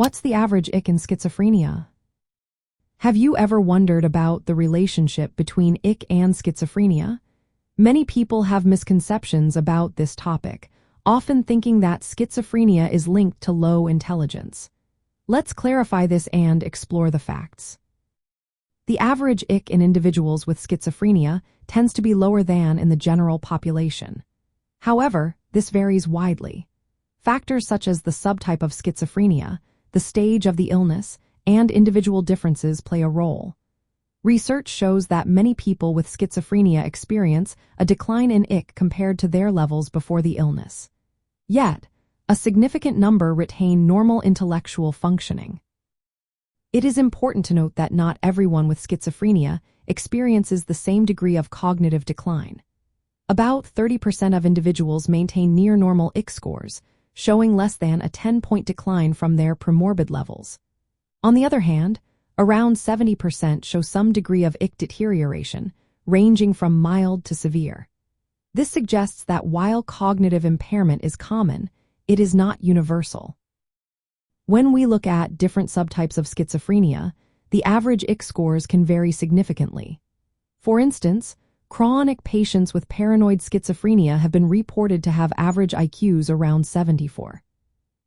What's the average IQ in schizophrenia? Have you ever wondered about the relationship between IQ and schizophrenia? Many people have misconceptions about this topic, often thinking that schizophrenia is linked to low intelligence. Let's clarify this and explore the facts. The average IQ in individuals with schizophrenia tends to be lower than in the general population. However, this varies widely. Factors such as the subtype of schizophrenia, the stage of the illness, and individual differences play a role. Research shows that many people with schizophrenia experience a decline in IQ compared to their levels before the illness. Yet, a significant number retain normal intellectual functioning. It is important to note that not everyone with schizophrenia experiences the same degree of cognitive decline. About 30% of individuals maintain near-normal IQ scores, showing less than a 10-point decline from their premorbid levels. On the other hand, around 70% show some degree of IQ deterioration, ranging from mild to severe. This suggests that while cognitive impairment is common, it is not universal. When we look at different subtypes of schizophrenia, the average IQ scores can vary significantly. For instance, chronic patients with paranoid schizophrenia have been reported to have average IQs around 74.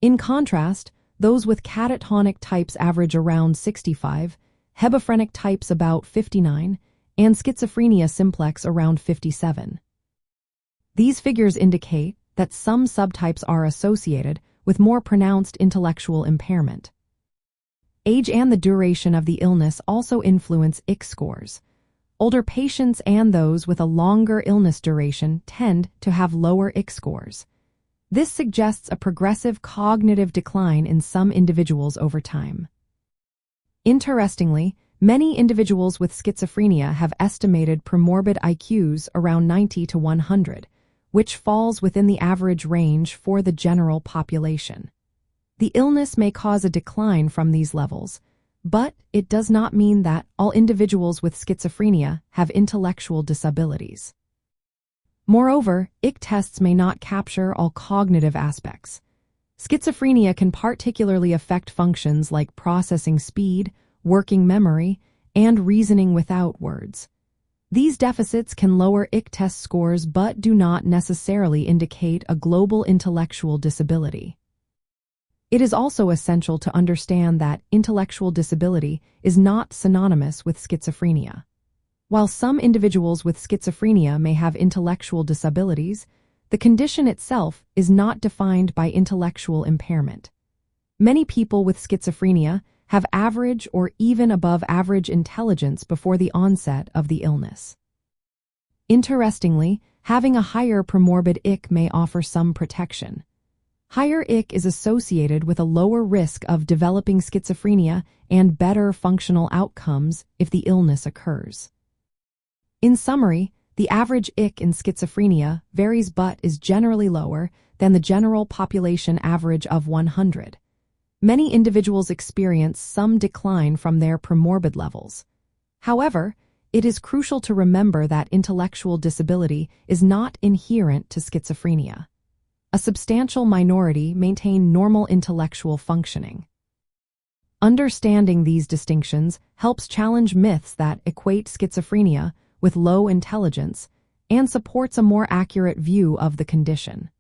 In contrast, those with catatonic types average around 65, hebephrenic types about 59, and schizophrenia simplex around 57. These figures indicate that some subtypes are associated with more pronounced intellectual impairment. Age and the duration of the illness also influence IQ scores. Older patients and those with a longer illness duration tend to have lower IQ scores. This suggests a progressive cognitive decline in some individuals over time. Interestingly, many individuals with schizophrenia have estimated premorbid IQs around 90 to 100, which falls within the average range for the general population. The illness may cause a decline from these levels, but it does not mean that all individuals with schizophrenia have intellectual disabilities. Moreover, IQ tests may not capture all cognitive aspects. Schizophrenia can particularly affect functions like processing speed, working memory, and reasoning without words. These deficits can lower IQ test scores but do not necessarily indicate a global intellectual disability. It is also essential to understand that intellectual disability is not synonymous with schizophrenia. While some individuals with schizophrenia may have intellectual disabilities, the condition itself is not defined by intellectual impairment. Many people with schizophrenia have average or even above average intelligence before the onset of the illness. Interestingly, having a higher premorbid IQ may offer some protection. Higher IQ is associated with a lower risk of developing schizophrenia and better functional outcomes if the illness occurs. In summary, the average IQ in schizophrenia varies but is generally lower than the general population average of 100. Many individuals experience some decline from their premorbid levels. However, it is crucial to remember that intellectual disability is not inherent to schizophrenia. A substantial minority maintain normal intellectual functioning. Understanding these distinctions helps challenge myths that equate schizophrenia with low intelligence and supports a more accurate view of the condition.